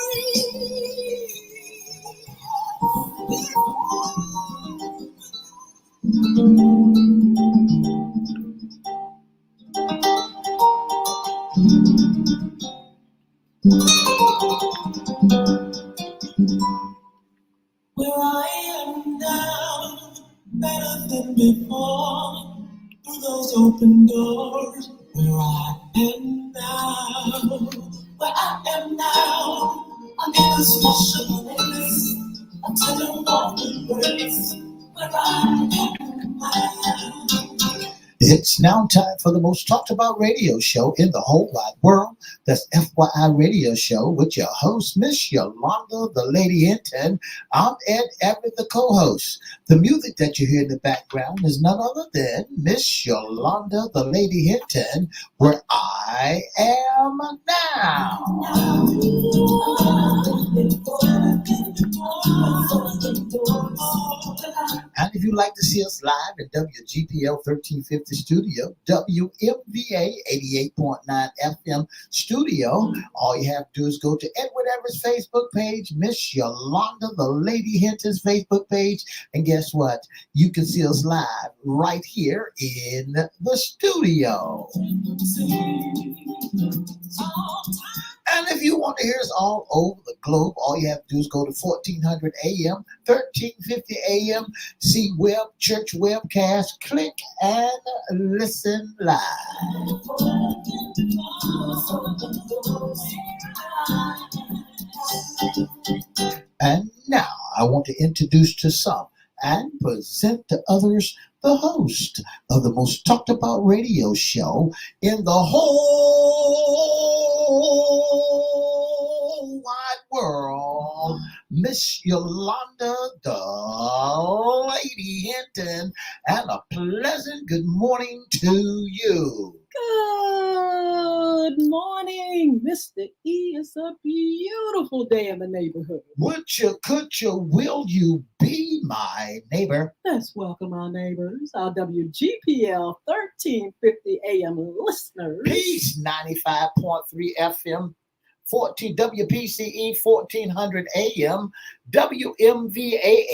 Where I am now, better than before, through those open doors. Where I am now, where I am now, I'm in a special place, a tender warm embrace. Where I am now. It's now time for the most talked about radio show in the whole wide world. That's FYI Radio Show with your host, Miss Yolanda, the Lady Hinton. I'm Ed Everett, the co-host. The music that you hear in the background is none other than Miss Yolanda, the Lady Hinton, where I am now. And if you'd like to see us live at WGPL 1350 Studio, WMVA 88.9 FM Studio, all you have to do is go to Edward Everett's Facebook page, Miss Yolanda, the Lady Hinton's Facebook page, and guess what? You can see us live right here in the studio. And if you want to hear us all over the globe, all you have to do is go to 1400 AM, 1350 AM, see web, church webcast, click and listen live. And now I want to introduce to some and present to others the host of the most talked about radio show in the whole wide world, Miss Yolanda, the Lady Hinton, and a pleasant good morning to you. Good morning, Mr. E. It's a beautiful day in the neighborhood. Would you, could you, will you be my neighbor? Let's welcome our neighbors, our WGPL 1350 AM listeners. Peace, 95.3 FM, 14 WPCE 1400 AM, WMVA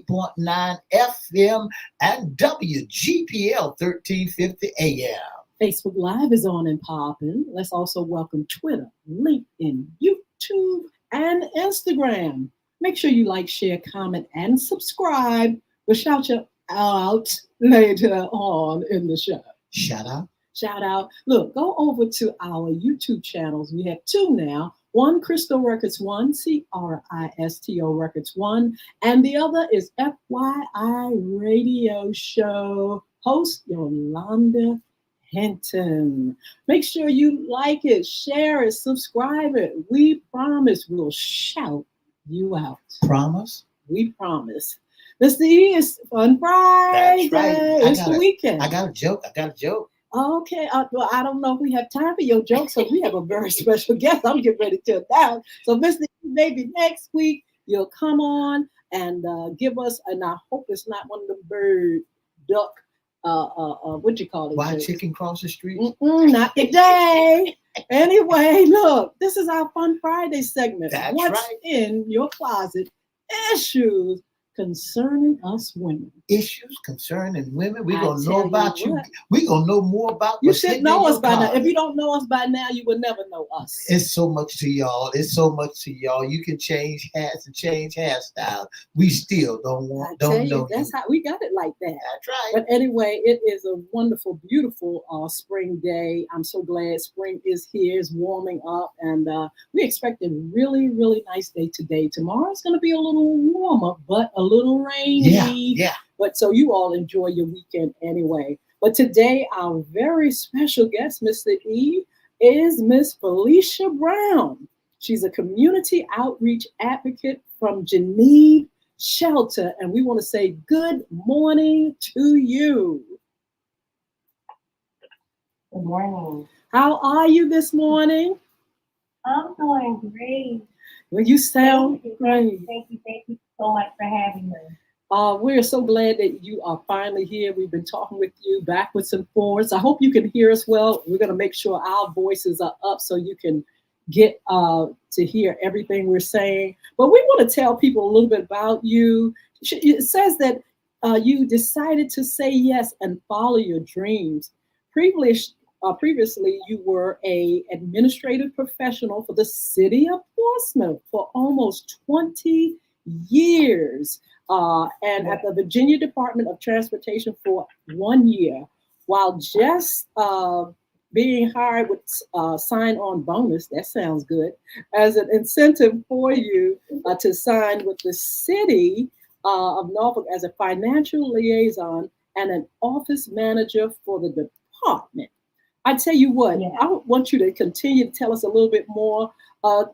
88.9 FM, and WGPL 1350 AM. Facebook Live is on and popping. Let's also welcome Twitter, LinkedIn, YouTube, and Instagram. Make sure you like, share, comment, and subscribe. We'll shout you out later on in the show. Shout out. Shout out. Look, go over to our YouTube channels. We have two now. One, Crystal Records 1, CRISTO Records 1. And the other is FYI Radio Show, host Yolanda Hinton. Make sure you like it, share it, subscribe it. We promise we'll shout you out. Promise? We promise. Mr. E, is Fun Friday. That's right. It's the weekend. I got a joke. Okay. Well, I don't know if we have time for your jokes, so we have a very special guest. I'm getting ready to announce. So, Mr. E, maybe next week you'll come on and give us, and I hope it's not one of the bird, duck, what you call it? Why chicken cross the street? Not today. Anyway, look, this is our Fun Friday segment. That's What's right. in your closet? Issues concerning us women. Issues concerning women. We're I going to know tell you about you. what. We're going to know more about You what's should hidden know in us your by now. closet. If you don't know us by now, you will never know us. It's so much to y'all. It's so much to y'all. You can change hats and change hairstyles. We still don't know you. That's how we got it like that. That's right. But anyway, it is a wonderful, beautiful spring day. I'm so glad spring is here, is warming up, and we expect a really, really nice day today. Tomorrow's going to be a little warmer, but a little rainy. Yeah. But so you all enjoy your weekend anyway. But today, our very special guest, Mr. E, is Miss Felicia Brown. She's a community outreach advocate from Geneva Shelter, and we want to say good morning to you. Good morning. How are you this morning? I'm doing great. Well, you sound great. Thank you so much for having me. We're so glad that you are finally here. We've been talking with you backwards and forwards. I hope you can hear us well. We're going to make sure our voices are up so you can get to hear everything we're saying. But we want to tell people a little bit about you. It says that you decided to say yes and follow your dreams. Previously, you were a administrative professional for the city of Portsmouth for almost 20 years, and at the Virginia Department of Transportation for 1 year, while just being hired with sign-on bonus. That sounds good, as an incentive for you to sign with the city of Norfolk as a financial liaison and an office manager for the department. I tell you what, Yeah. I want you to continue to tell us a little bit more. Uh,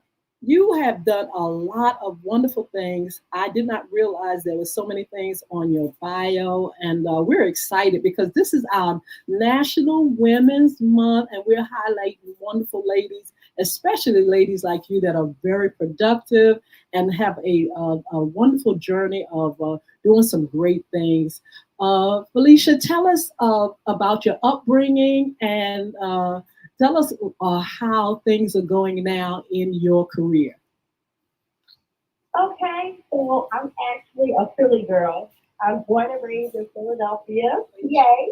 you have done a lot of wonderful things. I did not realize there were so many things on your bio, and we're excited because this is our National Women's Month, and we're highlighting wonderful ladies, especially ladies like you that are very productive and have a wonderful journey of doing some great things. Felicia, tell us about your upbringing and tell us how things are going now in your career. Okay, so I'm actually a Philly girl. I'm born and raised in Philadelphia. Yay.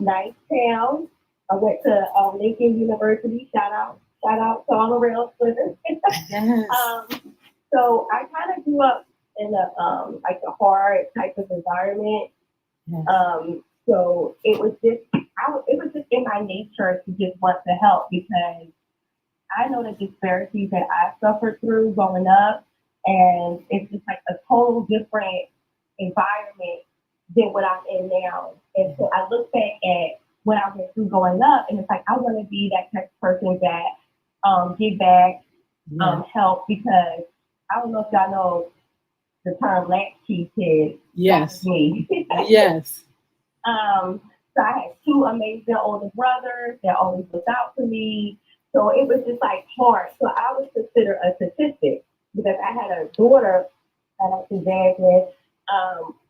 Nice town. I went to Lincoln University. Shout out to all the rail splitters. Yes. So I kind of grew up in like a hard type of environment. Yes. So it was just in my nature to just want to help because I know the disparities that I suffered through growing up, and it's just like a total different environment than what I'm in now. And so I look back at what I went through growing up, and it's like I want to be that type of person that give back, help, because I don't know if y'all know the term latchkey kid. Yes. That's me. Yes. So I had two amazing older brothers that always looked out for me. So it was just like hard. So I was considered a statistic because I had a daughter that I was dad with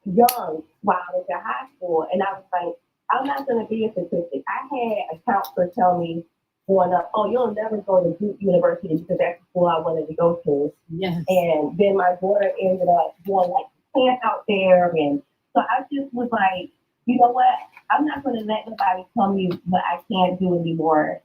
young while I was in high school. And I was like, I'm not going to be a statistic. I had a counselor tell me growing up, oh, you'll never go to Duke University because that's the school I wanted to go to. Yes. And then my daughter ended up doing like camp out there. And so I just was like, you know what? I'm not going to let nobody tell me what I can't do anymore.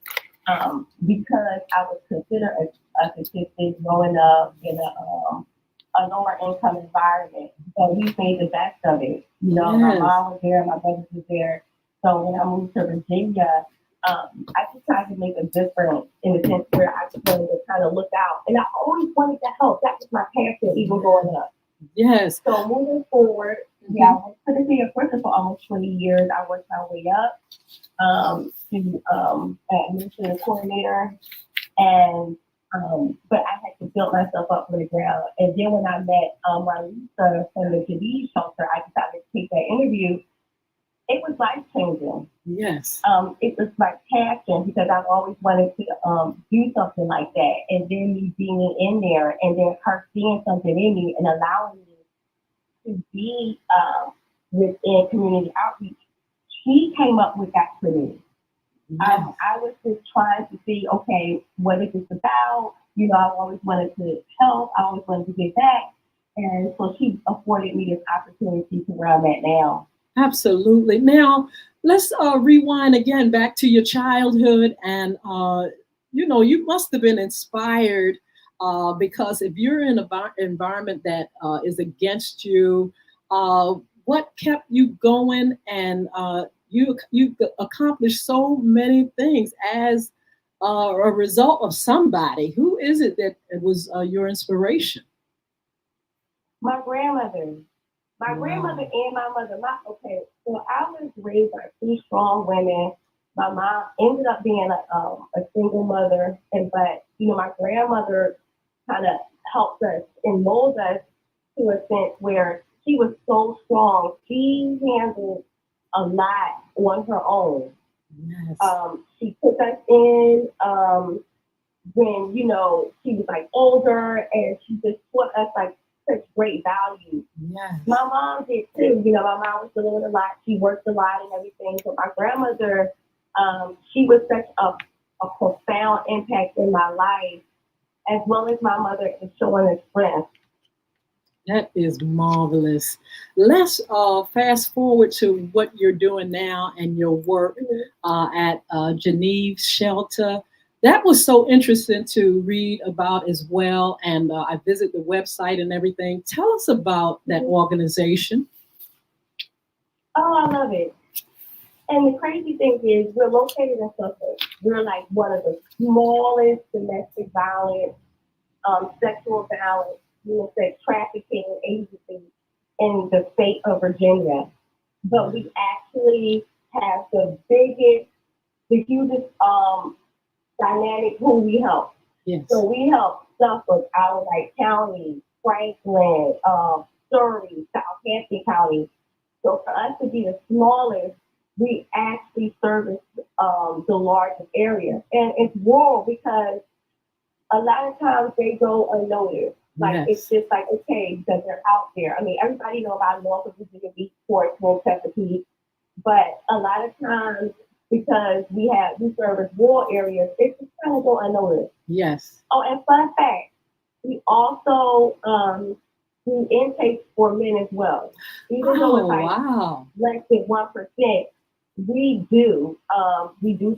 Because I was considered a statistic growing up in a lower income environment. So we made the best of it. You know, Yes. my mom was there, my brothers was there. So when I moved to Virginia, I just tried to make a difference in the sense where I just wanted to kind of look out. And I always wanted to help. That was my passion even growing up. Yes. So moving forward, I went to the City of Portsmouth for almost 20 years. I worked my way up to administrative coordinator, and but I had to build myself up from the ground. And then when I met Marlisa from the Khalid shelter, I decided to take that interview. It was life changing. Yes. It was my passion because I've always wanted to do something like that. And then me being in there, and then her seeing something in me and allowing me to be within community outreach, she came up with that for me. Yes. I was just trying to see, okay, what is this about? You know, I always wanted to help. I always wanted to give back. And so she afforded me this opportunity to where I'm at now. Absolutely. Now, let's rewind again back to your childhood. And, you must have been inspired because if you're in an environment that is against you, what kept you going? And you accomplished so many things as a result of somebody. Who is it that was your inspiration? My grandmother. My grandmother and my mother. So I was raised by two strong women. My mom ended up being a single mother, but my grandmother kind of helped us and molded us to a sense where she was so strong. She handled a lot on her own. Yes. She took us in when she was like older, and she just taught us like such great values. Yes. My mom did too. My mom was doing a lot. She worked a lot and everything. So my grandmother, she was such a a profound impact in my life, as well as my mother is showing us strength. That is marvelous. Let's fast forward to what you're doing now and your work at Geneve's Shelter. That was so interesting to read about as well. And I visit the website and everything. Tell us about that organization. Oh, I love it. And the crazy thing is, we're located in Suffolk. We're like one of the smallest domestic violence, sexual violence, sex trafficking agencies in the state of Virginia. But we actually have the biggest, the hugest dynamic who we help. Yes. So we help Suffolk, our like county, Franklin, Surrey, Southampton County. So for us to be the smallest, we actually service the largest area. And it's rural because a lot of times they go unnoticed. Like, Yes. it's just like, okay, because they're out there. I mean, everybody know about Norfolk, Virginia Beach, Portsmouth, Chesapeake. But a lot of times, because we service rural areas, it's just kind of go unnoticed. Yes. Oh, and fun fact, we also do intake for men as well. Even though it's like Wow. less than 1%, we do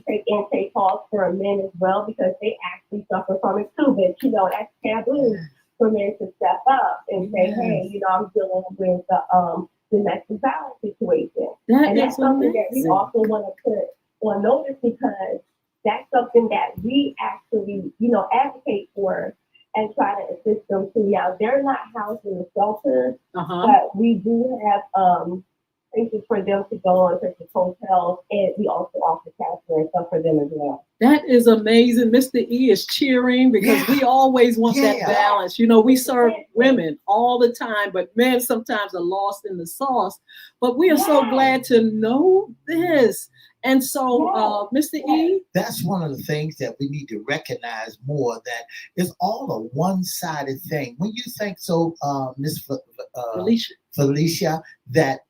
take intake calls for men as well because they actually suffer from it too. But that's taboo for men to step up and say, hey, I'm dealing with the domestic violence situation. And that's something that we also want to put on notice because that's something that we actually, advocate for and try to assist them to. Now, they're not housed in the shelter, but we do have places for them to go on, such as hotels, and we also offer counseling and stuff for them as well. That is amazing. Mr. E is cheering because we always want that balance. We serve women all the time, but men sometimes are lost in the sauce. But we are so glad to know this. And so, Mr. E? That's one of the things that we need to recognize more, that it's all a one-sided thing. When you think so, Miss Felicia, that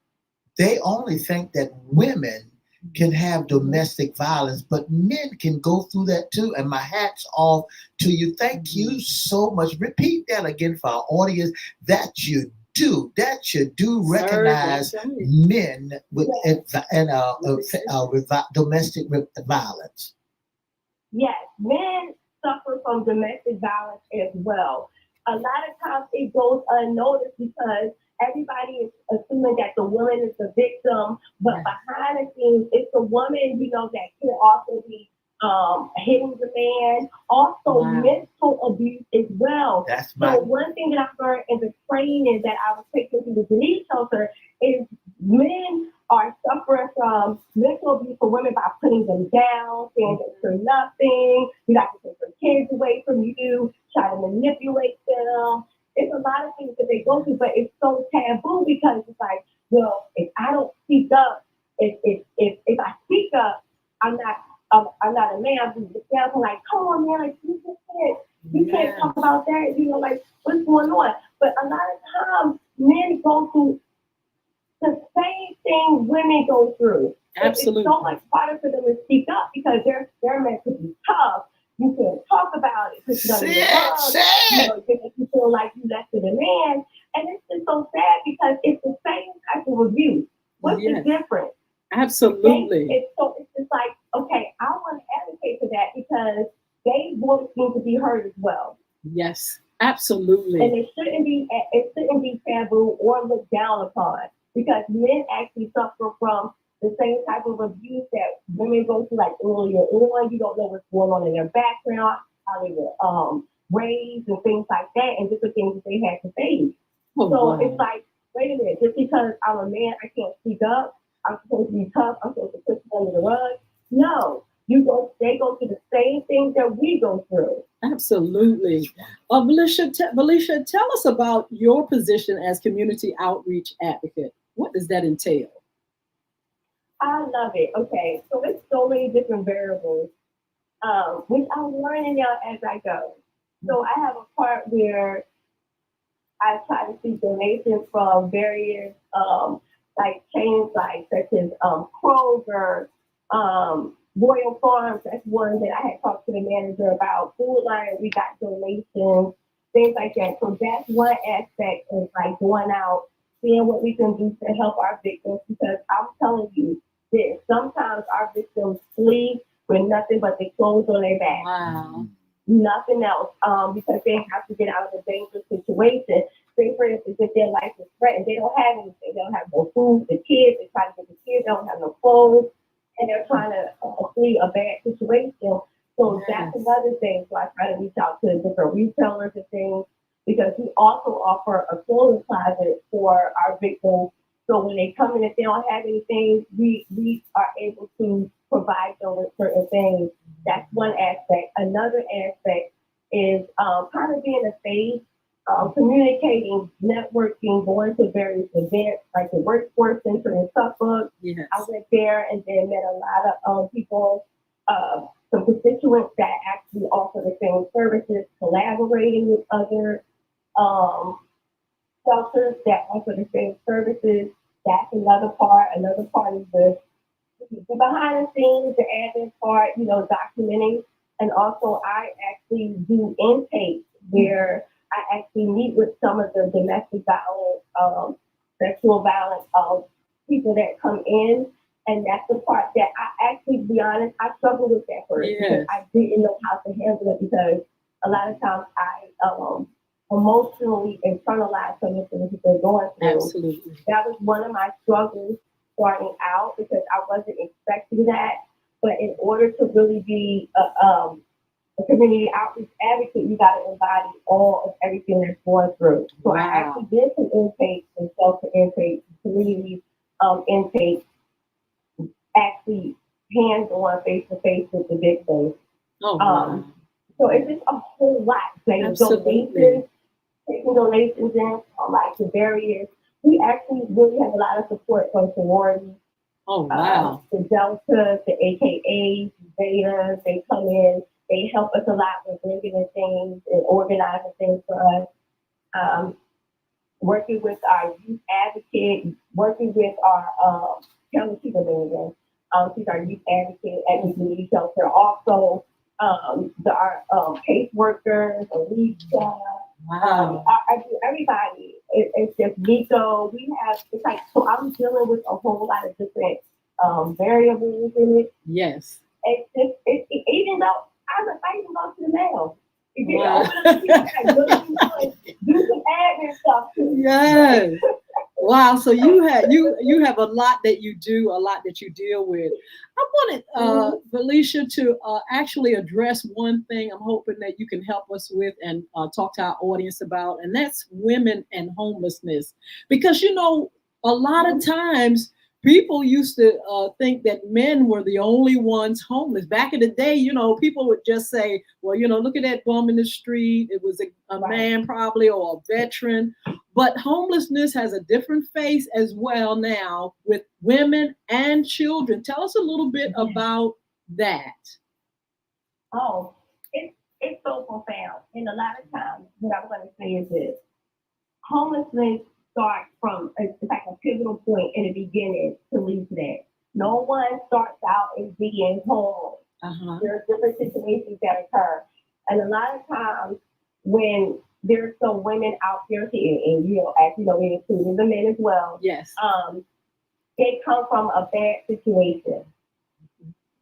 they only think that women can have domestic violence, but men can go through that too. And my hat's off to you. Thank you so much. Repeat that again for our audience. That you do recognize men with domestic violence. Yes, men suffer from domestic violence as well. A lot of times it goes unnoticed because everybody is assuming that the woman is the victim, but behind the scenes, it's the woman, that can also be hitting the man. Also, mental abuse as well. So one thing that I learned in the training that I was taking through the Denise shelter is men are suffering from mental abuse for women by putting them down, saying that they're nothing, you got to take their kids away from you, try to manipulate them. It's a lot of things that they go through, but it's so taboo because it's like, well, if I don't speak up, if I speak up, I'm not a man. I'm like, come on, man, like you can't talk about that. Like what's going on? But a lot of times, men go through the same thing women go through. Absolutely. It's so much harder for them to speak up because they're meant to be tough. You can't talk about it because you feel like you less than a man. And it's just so sad because it's the same type of abuse. What's the difference? Absolutely. It's just like, okay, I want to advocate for that because they voice need to be heard as well. Yes, absolutely. And it shouldn't be taboo or looked down upon because men actually suffer from the same type of abuse that women go through, like earlier on. You don't know what's going on in their background, how they were raised, and things like that, and different things that they had to face. It's like, wait a minute, just because I'm a man, I can't speak up. I'm supposed to be tough. I'm supposed to push it under the rug. No, they go through the same things that we go through. Absolutely. Felicia, tell us about your position as community outreach advocate. What does that entail? I love it. Okay, so there's so many different variables, which I'm learning now as I go. So I have a part where I try to seek donations from various chains such as Kroger, Royal Farms, that's one that I had talked to the manager about. Food Line, we got donations, things like that. So that's one aspect of like going out, seeing what we can do to help our victims. Because I'm telling you this, sometimes our victims flee with nothing but the clothes on their back. Wow. Nothing else, because they have to get out of a dangerous situation. Say, for instance, if their life is threatened, they don't have anything. They don't have no food. The kids, they try to get the kids, they don't have no clothes, and they're trying to flee a bad situation. So that's another thing. So I try to reach out to different retailers and things because we also offer a clothing closet for our victims. So when they come in, if they don't have anything, we are able to provide them with certain things. That's one aspect. Another aspect is kind of being a face, communicating, networking, going to various events like the Workforce Center in Suffolk. Yes. I went there and then met a lot of people, some constituents that actually offer the same services, collaborating with other shelters that offer the same services. That's another part. Another part is the behind the scenes, the admin part, documenting. And also, I actually do intake where I actually meet with some of the domestic violence, sexual violence people that come in. And that's the part that I actually, to be honest, I struggled with that first because I didn't know how to handle it because a lot of times I emotionally internalize some of the things that they're going through. Absolutely. That was one of my struggles starting out because I wasn't expecting that. But in order to really be a community outreach advocate, you got to embody all of everything that's going through. So I actually did some intakes and shelter intakes, community intakes, actually hands-on, face-to-face with the victims. Oh, wow. So it's just a whole lot. Like donations, taking donations in from like the various. We actually really have a lot of support from sororities. Oh, wow. The Delta, the AKAs, Beta, they come in. They help us a lot with bringing in things and organizing things for us. Working with our youth advocate, working with our she's amazing. She's our youth advocate at the community shelter. Also, our caseworkers, Alicia. Wow. I do everybody. It's just Nico. We have, it's like, so I'm dealing with a whole lot of different variables in it. Yes. It's just, even though I even go to the mail. Wow. Do some admin stuff too. Yes. Wow. So you have a lot that you do, a lot that you deal with. I wanted Felicia to actually address one thing I'm hoping that you can help us with and talk to our audience about, and that's women and homelessness. Because a lot of times people used to think that men were the only ones homeless. Back in the day, people would just say, well, look at that bum in the street. It was a man probably or a veteran. But homelessness has a different face as well now with women and children. Tell us a little bit about that. Oh, it's so profound. And a lot of times, what I'm going to say is this. Homelessness starts from, it's like a pivotal point in the beginning to lead to that. No one starts out as being homeless. There are different situations that occur. And a lot of times when there's some women out here, and as you know, we including the men as well. Yes. They come from a bad situation.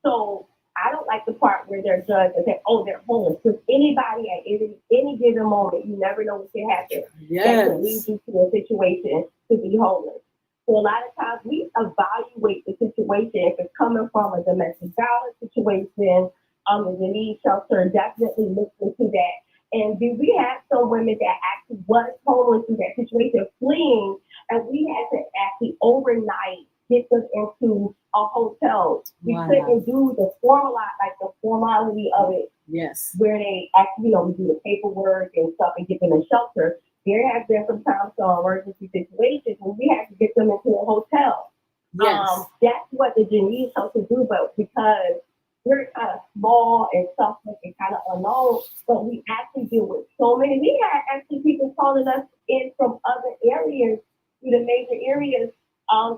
So I don't like the part where they're judged and say, oh, they're homeless. Because anybody at any given moment, you never know what can happen. Yes. That can lead you to a situation to be homeless. So a lot of times we evaluate the situation. If it's coming from a domestic violence situation, the need shelter definitely looks into that. And we had some women that actually was homeless in that situation, fleeing, and we had to actually overnight get them into a hotel. We couldn't do the formality of it. Yes. Where they actually, we do the paperwork and stuff and get them in shelter. There have been sometimes some emergency situations where we had to get them into a hotel. Yes. That's what the Geneva shelter do, but because we're kind of small and suffering and kind of unknown, but we actually deal with so many. We had actually people calling us in from other areas, to the major areas,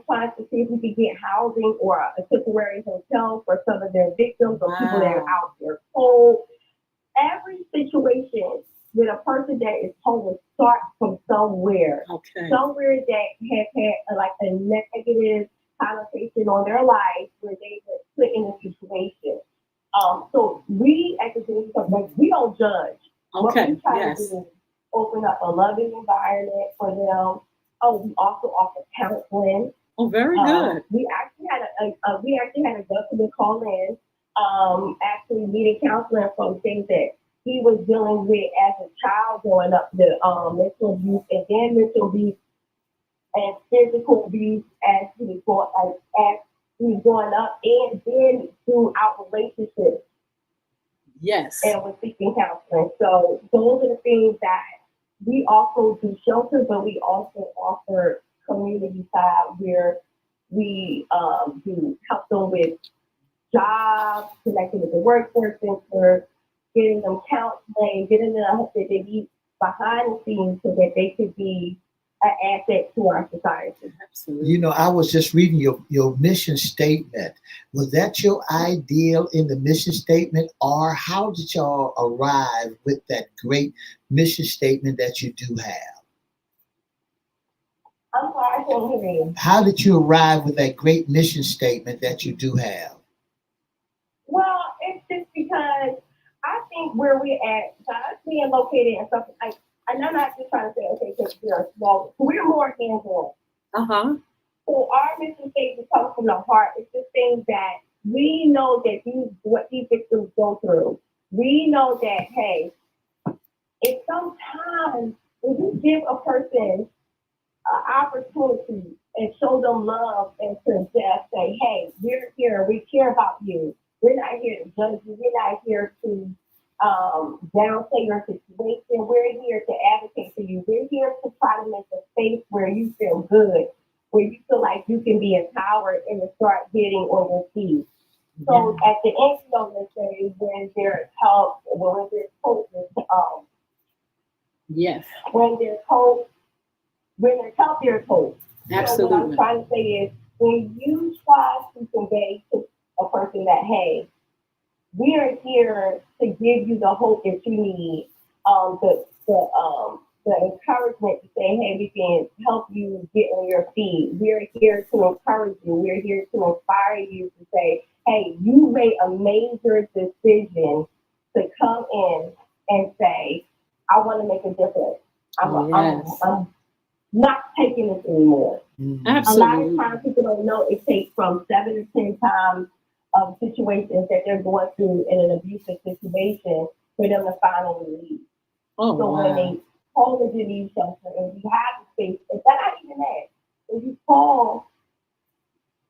trying to see if we could get housing or a temporary hotel for some of their victims or people that are out there cold. Every situation with a person that is homeless starts from somewhere. Okay. Somewhere that has had like a negative connotation on their life where they were put in a situation. So we at the Geneva Company, we don't judge. What Okay. we try to Yes. do is open up a loving environment for them. Oh, we also offer counseling. Oh, very good. We actually had a gentleman call in, actually needing counseling from things that he was dealing with as a child growing up, the mental abuse and then mental abuse and physical abuse as he was growing up, and then throughout relationships Yes. and was seeking counseling. So those are the things that we also do shelter, but we also offer community side where we do help them with jobs, connecting with the workforce center, getting them counseling, getting them help that they need behind the scenes so that they could be an asset to our society. Absolutely. You know, I was just reading your mission statement. Was that your ideal in the mission statement, or how did y'all arrive with that great mission statement that you do have? I'm sorry, I can't hear you. How did you arrive with that great mission statement that you do have? Well, it's just because I think where we're at, us being located in something like, and I'm not just trying to say, okay, because we're small, we're more hands-on. Uh-huh. So our mission statement comes from the heart. It's just things that we know that what these victims go through. We know that, hey, it's sometimes when you give a person an opportunity and show them love and to just say, hey, we're here, we care about you. We're not here to judge you. We're not here to downplay your situation. We're here to advocate for you. We're here to try to make a space where you feel good, where you feel like you can be empowered and to start getting on your feet. So at the end of the day, when there's help, when there's hope, Yes. when there's hope, when there's help, there's hope. Absolutely. So what I'm trying to say is, when you try to convey to a person that, hey, we are here to give you the hope that you need, the encouragement to say, hey, we can help you get on your feet. We're here to encourage you. We're here to inspire you to say, hey, you made a major decision to come in and say, I want to make a difference. I'm not taking this anymore. Absolutely. A lot of times people don't know it takes from 7 to 10 times of situations that they're going through in an abusive situation for them to finally leave. Oh, So wow. when they call the Geneva shelter and we have the space, if they're not even that, if you call,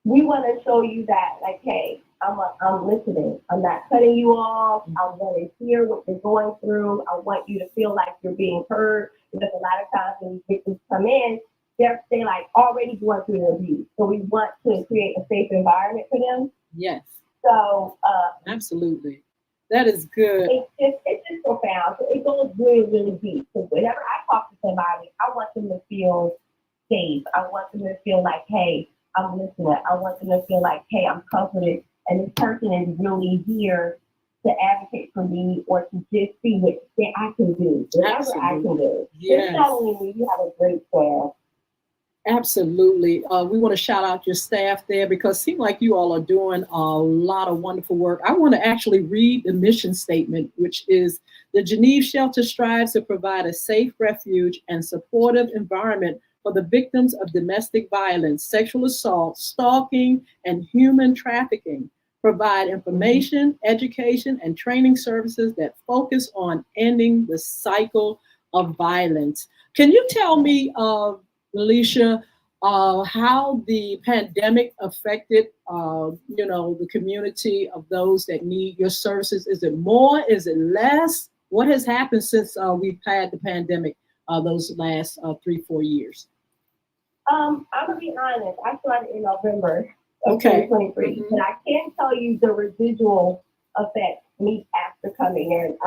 we want to show you that, like, hey, I'm listening. I'm not cutting you off. I want to hear what you're going through. I want you to feel like you're being heard. Because a lot of times when victims come in, they're like already going through the abuse. So we want to create a safe environment for them. Yes. So absolutely. That is good. It's just profound. So it goes really, really deep. So whenever I talk to somebody, I want them to feel safe. I want them to feel like, hey, I'm listening. I want them to feel like, hey, I'm comforted. And this person is really here to advocate for me or to just see what I can do. Whatever I can do. Yes. It's not only me, you have a great staff. Absolutely. We want to shout out your staff there because it seems like you all are doing a lot of wonderful work. I want to actually read the mission statement, which is the Geneva Shelter strives to provide a safe refuge and supportive environment for the victims of domestic violence, sexual assault, stalking, and human trafficking. Provide information, education, and training services that focus on ending the cycle of violence. Can you tell me, Alicia, how the pandemic affected, the community of those that need your services? Is it more? Is it less? What has happened since we've had the pandemic those last 3-4 years? I'm gonna be honest. I started in November of Okay. 2023, Mm-hmm. and I can tell you the residual effect me after coming in.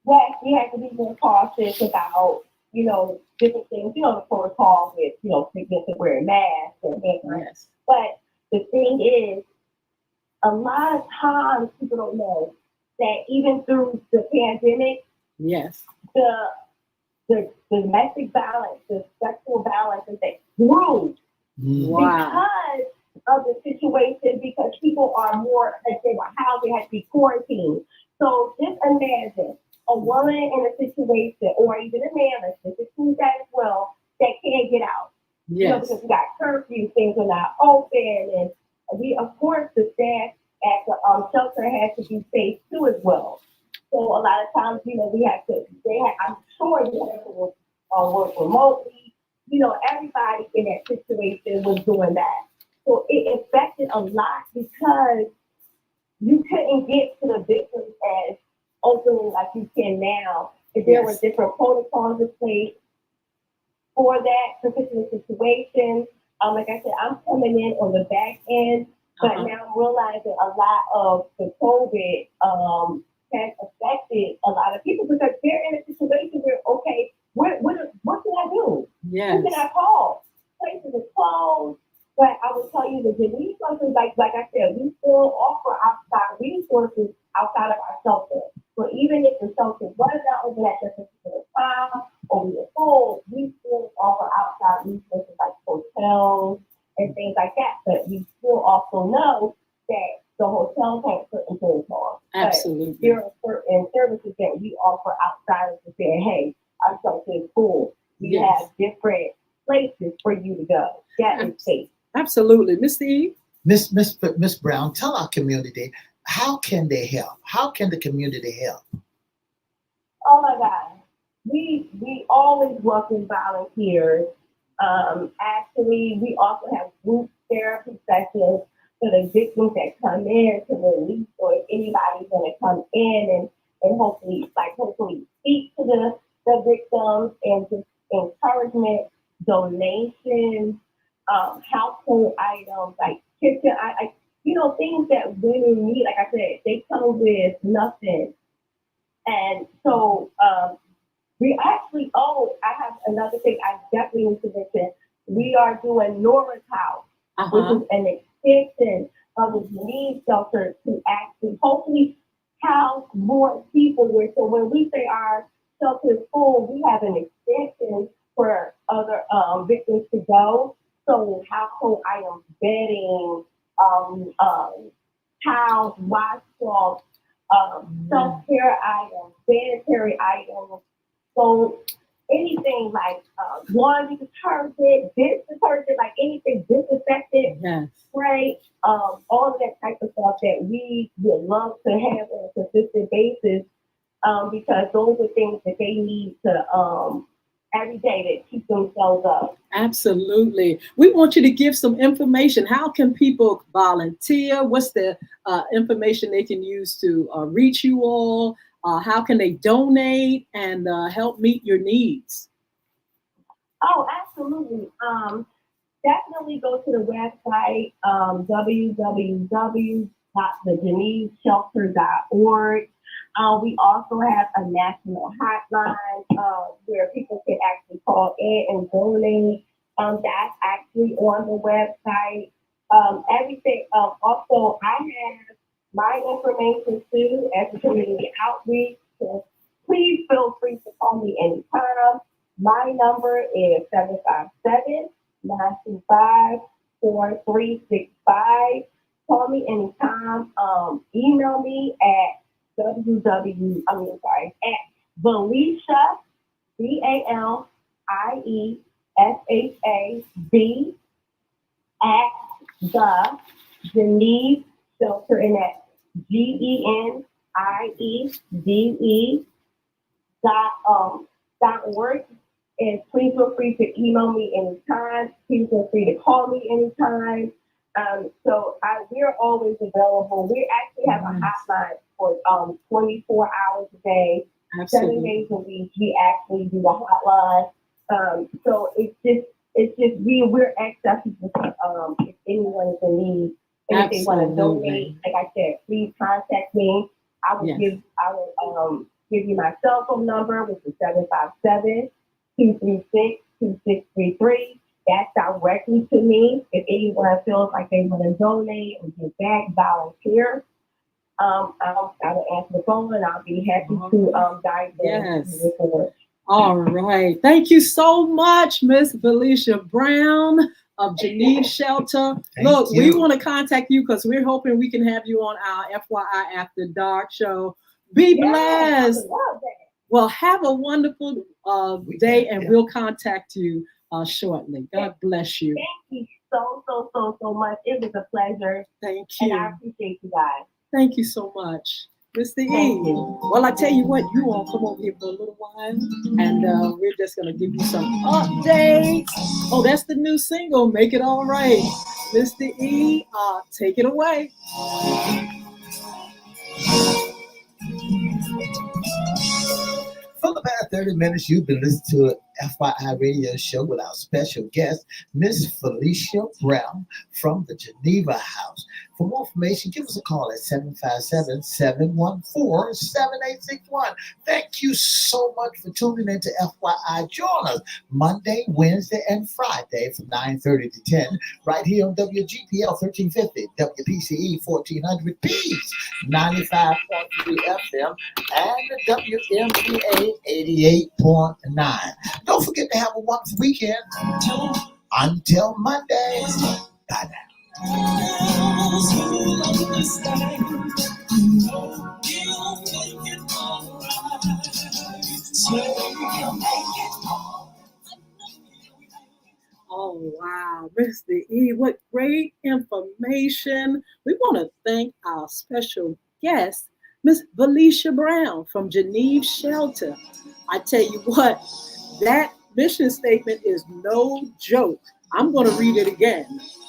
Yes, we had to be more cautious about different things, the protocol with, significant wearing masks and things like that. Yes. But the thing is, a lot of times people don't know that even through the pandemic, Yes. the domestic violence, the sexual violence, that grew Wow. because of the situation, because people are more, like they were housed, they had to be quarantined. So just imagine a woman in a situation, or even a man, let's just do that as well, that can't get out. Yes. Because we got curfew, things are not open, and we, of course, the staff at the shelter has to be safe too as well. So a lot of times, I'm sure you have to work remotely. Everybody in that situation was doing that. So it affected a lot because you couldn't get to the victims as openly like you can now. If there were different protocols in place for that particular situation. Like I said, I'm coming in on the back end, but now I'm realizing a lot of the COVID has affected a lot of people because they're in a situation where, okay, what can I do? Yes. Who can I call? Places are closed. But I will tell you that the resources, like I said, we still offer outside resources outside of our shelter. So even if the shelter was not open at this particular time or we were full, we still offer outside resources like hotels and things like that. But we still also know that the hotels have certain protocols. Absolutely. But there are certain services that we offer outside of saying, hey, our shelter is full. We have different places for you to go. That is safe. Absolutely. Mr. E? Miss Brown, tell our community, how can they help? How can the community help? Oh my God. We always welcome volunteers. Actually, we also have group therapy sessions for the victims that come in to release, or if anybody's going to come in and hopefully speak to the victims and just encouragement, donations, household items like kitchen, things that women need. Like I said, they come with nothing. And so we actually, I have another thing I definitely need to mention. We are doing Nora's House, which is an extension of the needs shelter to actually hopefully house more people. So when we say our shelter is full, we have an extension for other victims to go. So household items, bedding, towels, washcloths, self-care items, sanitary items. So anything like laundry detergent, dish detergent, like anything disinfectant, spray, all of that type of stuff that we would love to have on a consistent basis, because those are things that they need to every day to keep themselves up. Absolutely. We want you to give some information. How can people volunteer? What's the information they can use to reach you all? How can they donate and help meet your needs? Oh, absolutely. Definitely go to the website, www.thegeneseshelter.org. We also have a national hotline where people can actually call in and donate. That's actually on the website. Everything. Also, I have my information too as a community outreach. So please feel free to call me anytime. My number is 757-925-4365. Call me anytime. Email me at Valiesha, BALIESHAB at the Geneve Shelter, and that's GENIEDE.org. And please feel free to email me anytime. Please feel free to call me anytime. We're always available. We actually have a hotline for 24 hours a day, Absolutely. 7 days a week. We actually do the hotline. So we're accessible if anyone is in need. And if they want to donate, like I said, please contact me. I will give you my cell phone number, which is 757 236-2633. That's directly to me. If anyone feels like they want to donate or give back, volunteer, I'll answer the phone and I'll be happy to guide them moving forward. All right. Thank you so much, Miss Felicia Brown of Geneve Shelter. Look, we want to contact you because we're hoping we can have you on our FYI After Dark show. Be blessed. Well, have a wonderful day, and we'll contact you shortly. God bless you. Thank you so much. It was a pleasure. Thank you. And I appreciate you guys. Thank you so much. Mr. E. Well, I tell you what, you all come over here for a little while, and we're just going to give you some updates. Oh, that's the new single, Make It All Right. Mr. E, take it away. For the past 30 minutes, you've been listening to an FYI radio show with our special guest, Miss Felicia Brown from the Geneva House. For more information, give us a call at 757-714-7861. Thank you so much for tuning in to FYI. Join us Monday, Wednesday, and Friday from 9:30 to 10 right here on WGPL 1350, WPCE 1400 Peace 95.3 FM, and the WMPA 88.9. Don't forget to have a wonderful weekend. Until Monday. Bye now. Oh, wow, Mr. E, what great information. We want to thank our special guest, Miss Felicia Brown from Geneve Shelter. I tell you what, that mission statement is no joke. I'm going to read it again.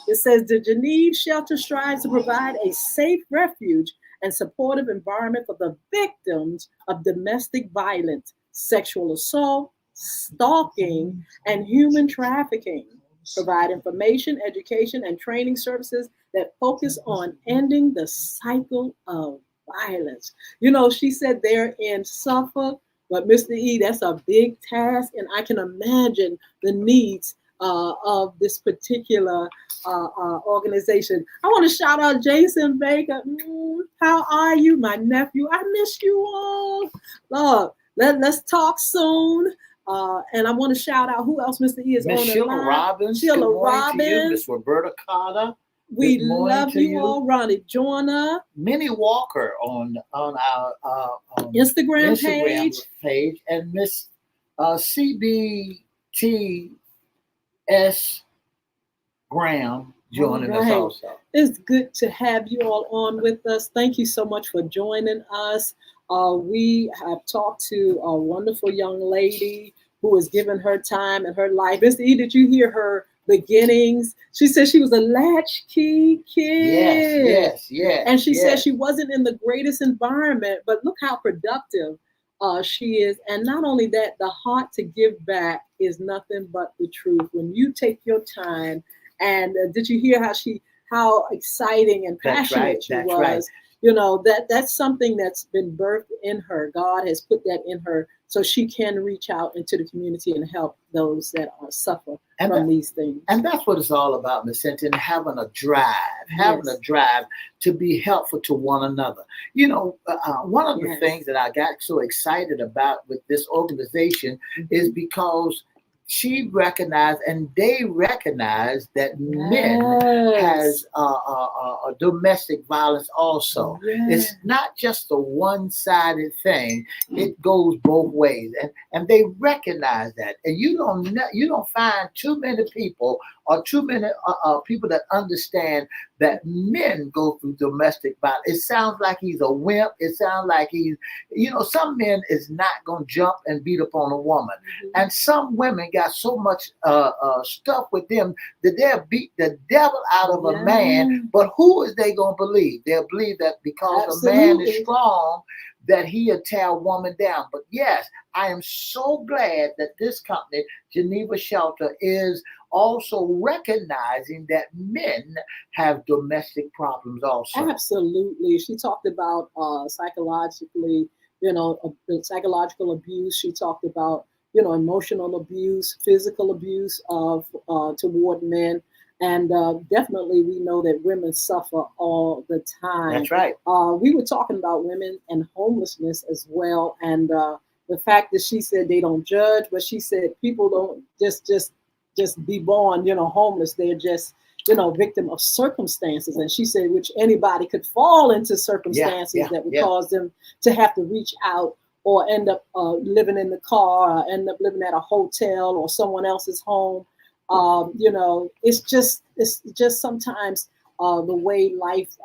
It says, the Geneve Shelter strives to provide a safe refuge and supportive environment for the victims of domestic violence, sexual assault, stalking, and human trafficking. Provide information, education, and training services that focus on ending the cycle of violence. You know, she said they're in Suffolk, but Mr. E, that's a big task, and I can imagine the needs of this particular organization. I want to shout out Jason Baker. How are you, my nephew? I miss you all. Look, let's talk soon. And I want to shout out who else, Mr. E, is Miss on the Sheila line. Robbins. Sheila Robbins. Robbins. Miss Roberta Carter. We love you all. Ronnie Joyner. Minnie Walker on our Instagram page. And Miss CBTS Graham joining us also. It's good to have you all on with us. Thank you so much for joining us. We have talked to a wonderful young lady who has given her time and her life. Mr. E, did you hear her beginnings? She said she was a latchkey kid. Yes. And she said she wasn't in the greatest environment, but look how productive she is. And not only that, the heart to give back is nothing but the truth. When you take your time, and did you hear how exciting and passionate she was? Right. You know, that's something that's been birthed in her. God has put that in her so she can reach out into the community and help those that suffer from these things. And that's what it's all about, Ms. Hinton, having a drive to be helpful to one another. You know, one of the things that I got so excited about with this organization is because she recognized and they recognize that men has a domestic violence also. It's not just a one-sided thing. It goes both ways, and they recognize that. And you don't find too many people or too many people that understand that men go through domestic violence. It sounds like he's a wimp. It sounds like he's, some men is not going to jump and beat up on a woman. And some women got so much stuff with them that they'll beat the devil out of a man. But who is they going to believe? They'll believe that because a man is strong, that he'll tear a woman down. But yes, I am so glad that this company, Geneva Shelter, is also recognizing that men have domestic problems also. Absolutely. She talked about psychological abuse. She talked about, emotional abuse, physical abuse of toward men. And definitely, we know that women suffer all the time. That's right. We were talking about women and homelessness as well, and the fact that she said they don't judge, but she said people don't just be born, homeless. They're just victim of circumstances. And she said, which anybody could fall into circumstances that would cause them to have to reach out or end up living in the car, or end up living at a hotel or someone else's home. It's just sometimes the way life.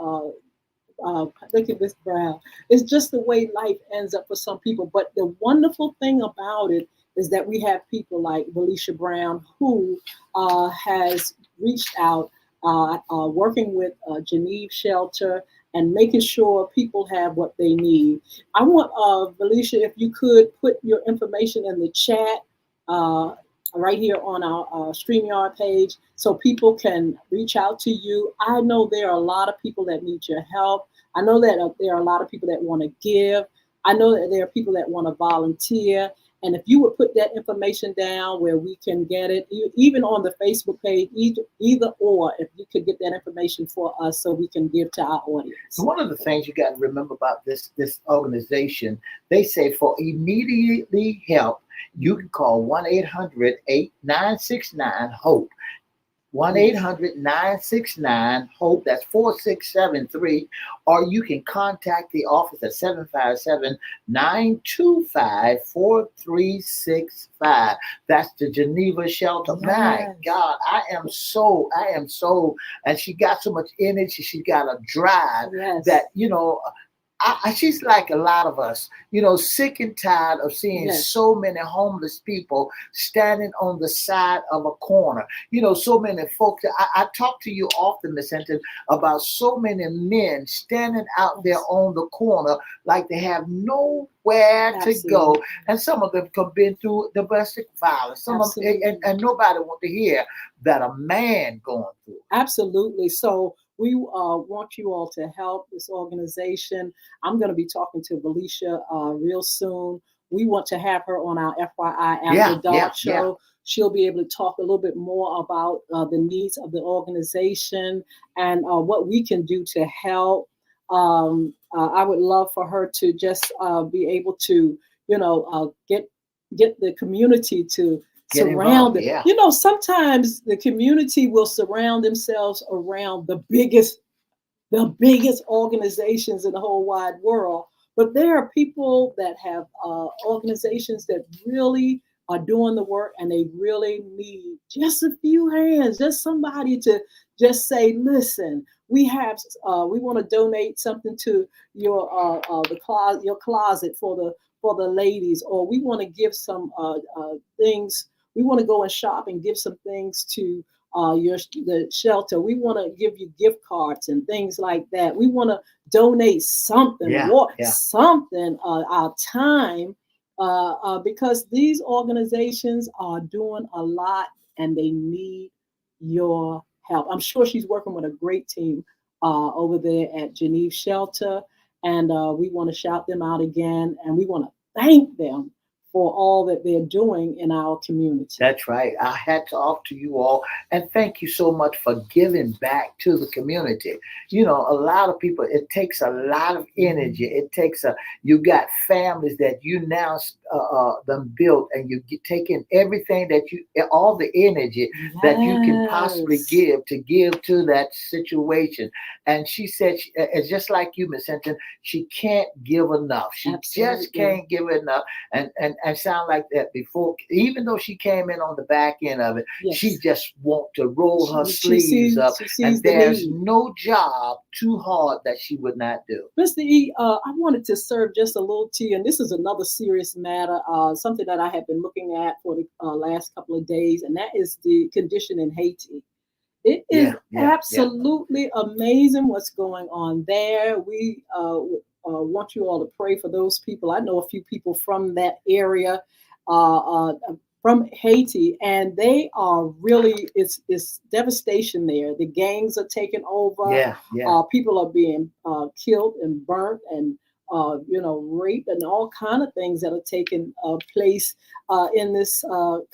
Look at this brow. It's just the way life ends up for some people. But the wonderful thing about it is that we have people like Felicia Brown, who has reached out, working with Geneve Shelter and making sure people have what they need. I want, Felicia, if you could put your information in the chat right here on our StreamYard page so people can reach out to you. I know there are a lot of people that need your help. I know that there are a lot of people that want to give. I know that there are people that want to volunteer. And if you would put that information down where we can get it, even on the Facebook page, either or, if you could get that information for us so we can give to our audience. So one of the things you got to remember about this organization, they say for immediately help, you can call 1-800-969-HOPE. 1-800-969-HOPE. That's 4673. Or you can contact the office at 757-925-4365. That's the Geneva Shelter. Yes. My God, I am so, and she got so much energy. She got a drive that, she's like a lot of us, sick and tired of seeing so many homeless people standing on the side of a corner. So many folks. I talk to you often, Miss Hinton, about so many men standing out there on the corner like they have nowhere to go. And some of them have been through domestic violence. Some of them, and nobody wants to hear that a man going through. Absolutely. So we want you all to help this organization. I'm going to be talking to Felicia real soon. We want to have her on our FYI After Dark show. Yeah. She'll be able to talk a little bit more about the needs of the organization and what we can do to help. I would love for her to just be able to, get the community to surround it. Yeah. Sometimes the community will surround themselves around the biggest organizations in the whole wide world. But there are people that have organizations that really are doing the work, and they really need just a few hands, just somebody to just say, listen, we want to donate something to your closet for the ladies, or we want to give some things. We want to go and shop and give some things to the shelter. We want to give you gift cards and things like that. We want to donate something, something, our time, because these organizations are doing a lot and they need your help. I'm sure she's working with a great team over there at Geneve Shelter, and we want to shout them out again, and we want to thank them for all that they're doing in our community. That's right. I had to off to you all, and thank you so much for giving back to the community. A lot of people, it takes a lot of energy. It takes you got families that you now them built, and you taking everything all the energy that you can possibly give to that situation. And she said, it's just like you, Miss Hinton, she can't give enough. She just can't give enough. And sound like that before, even though she came in on the back end of it, she just want to roll her sleeves up, and there's no job too hard that she would not do. Mr. E, I wanted to serve just a little tea, and this is another serious matter, something that I have been looking at for the last couple of days, and that is the condition in Haiti. It is absolutely amazing what's going on there. We want you all to pray for those people. I know a few people from that area, from Haiti, and they are really, it's devastation there. The gangs are taking over. People are being killed and burnt, and rape and all kind of things that are taking place in this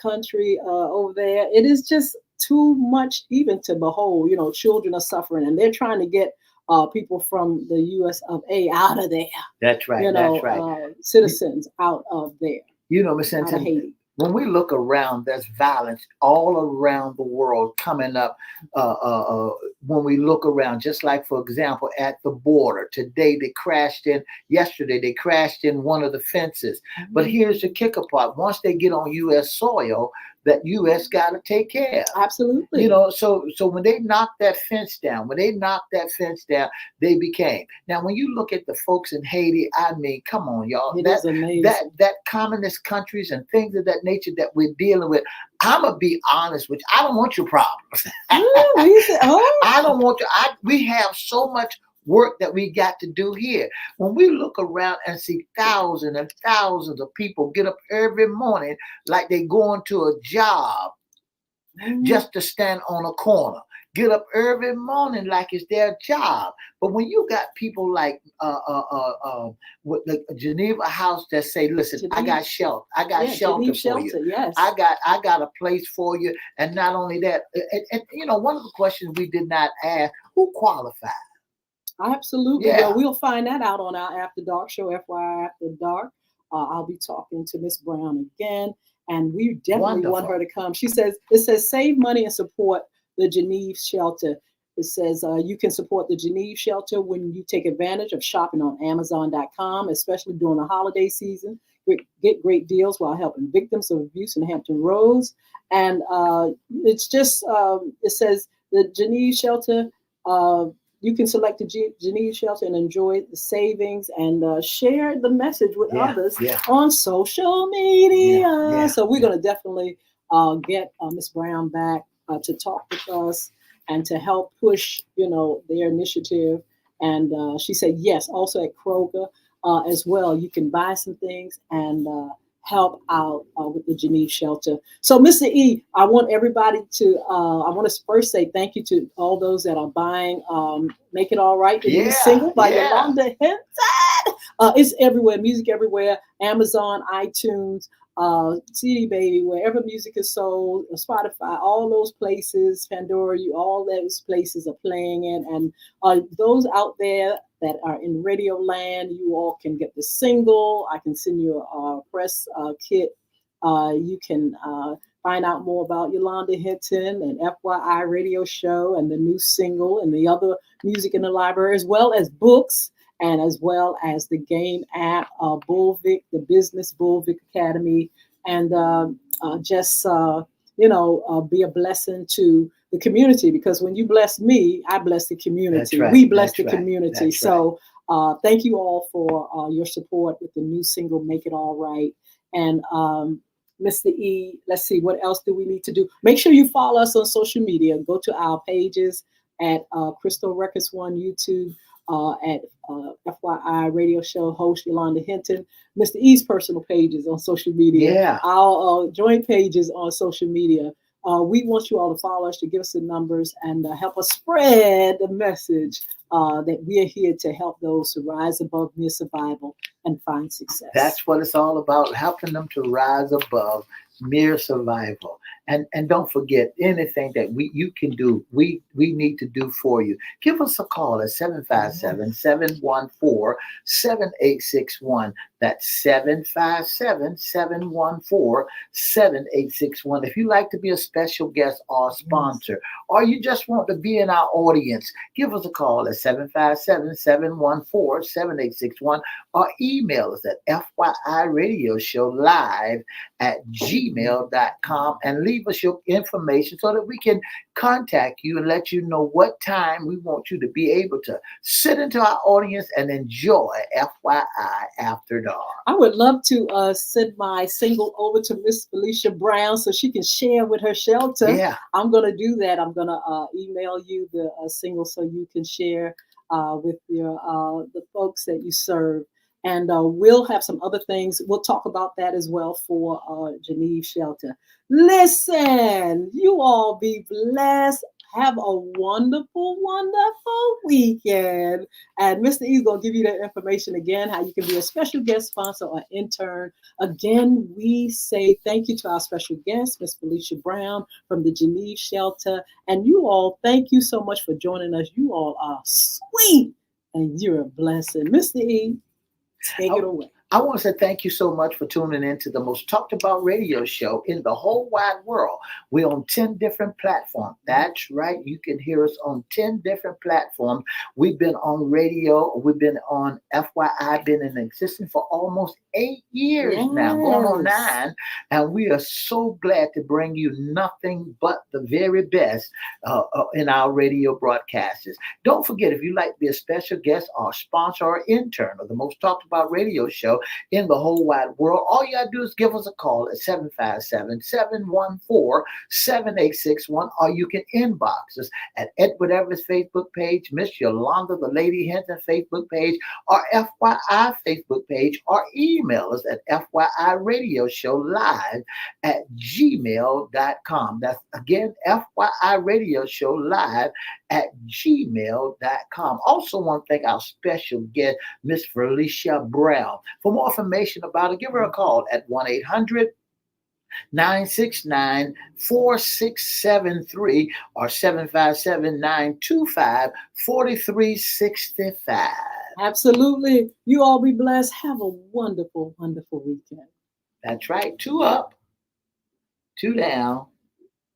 country over there. It is just too much even to behold. Children are suffering, and they're trying to get people from the U.S. of A. out of there. That's right. That's right. Citizens out of there. Miss Out of Hinton, Haiti. when we look around, there's violence all around the world coming up. When we look around, just like, for example, at the border today, yesterday they crashed in one of the fences. Mm-hmm. But here's the kicker part: once they get on U.S. soil, that U.S. got to take care. Absolutely. So when they knocked that fence down, they became. Now, when you look at the folks in Haiti, I mean, come on, y'all. That's amazing. That communist countries and things of that nature that we're dealing with. I'm gonna be honest with you. I don't want your problems. I don't want you. We have so much work that we got to do here. When we look around and see thousands and thousands of people get up every morning like they going to a job just to stand on a corner, get up every morning like it's their job. But when you got people like with the Geneva House that say, "Listen, I got shelter. I got shelter for you. Yes. I got a place for you." And not only that, and one of the questions we did not ask: who qualified? Absolutely. Yeah. Well, we'll find that out on our After Dark show, FYI After Dark. I'll be talking to Miss Brown again, and we definitely want her to come. It says save money and support the Geneve Shelter. It says you can support the Geneve Shelter when you take advantage of shopping on Amazon.com, especially during the holiday season. Get great deals while helping victims of abuse in Hampton Roads. And it's just, it says the Geneve Shelter, you can select the Geneve Shelter and enjoy the savings and share the message with others on social media. So we're going to definitely get Ms. Brown back to talk with us and to help push, their initiative. And she said, yes, also at Kroger as well. You can buy some things and help out with the Geneve Shelter. So, Mr. E, I want everybody to, I want to first say thank you to all those that are buying Make It All Right, the new single by Yolanda Hinton. It's everywhere, music everywhere, Amazon, iTunes, CD Baby, wherever music is sold, Spotify, all those places, Pandora, all those places are playing it. And those out there that are in Radio Land, you all can get the single. I can send you a press kit. You can find out more about Yolanda Hinton and FYI Radio Show and the new single and the other music in the library, as well as books and as well as the game app, Bullvik, the Business Bullvik Academy, and just, be a blessing to the community, because when you bless me, I bless the community. Right. We bless the community. That's so thank you all for your support with the new single, Make It All Right. And Mr. E, let's see, what else do we need to do? Make sure you follow us on social media. Go to our pages at Crystal Records One YouTube, at FYI Radio Show host Yolanda Hinton, Mr. E's personal pages on social media, our joint pages on social media. We want you all to follow us, to give us the numbers, and help us spread the message that we are here to help those to rise above mere survival and find success. That's what it's all about, helping them to rise above mere survival. And don't forget, anything that you can do, we need to do for you. Give us a call at 757-714-7861. That's 757-714-7861. If you like to be a special guest or sponsor, or you just want to be in our audience, give us a call at 757-714-7861, or email us at FYIRadiosHowLive@gmail.com and leave us your information so that we can contact you and let you know what time we want you to be able to sit into our audience and enjoy FYI After Dark. I would love to send my single over to Miss Felicia Brown so she can share with her shelter. Yeah. I'm going to do that. I'm going to email you the single so you can share with your the folks that you serve. And we'll have some other things. We'll talk about that as well for Geneve Shelter. Listen, you all be blessed. Have a wonderful, wonderful weekend. And Mr. E is going to give you that information again, how you can be a special guest sponsor or intern. Again, we say thank you to our special guest, Miss Felicia Brown from the Geneve Shelter. And you all, thank you so much for joining us. You all are sweet and you're a blessing. Mr. E, take it away. I want to say thank you so much for tuning in to the most talked about radio show in the whole wide world. We're on 10 different platforms. That's right. You can hear us on 10 different platforms. We've been on radio. We've been on FYI, been in existence for almost 8 years now, going on 9. And we are so glad to bring you nothing but the very best in our radio broadcasts. Don't forget, if you'd like to be a special guest or sponsor or intern of the most talked about radio show in the whole wide world, all you gotta do is give us a call at 757-714-7861, or you can inbox us at Edward Everett's Facebook page, Miss Yolanda the Lady Hinton Facebook page, or FYI Facebook page, or email us at FYIRadioShowLive@gmail.com. That's again FYIRadioShowLive@gmail.com. Also want to thank our special guest, Miss Felicia Brown. For more information about it, give her a call at 1-800-969-4673 or 757-925-4365. Absolutely. You all be blessed. Have a wonderful, wonderful weekend. That's right. 2 up, 2 down.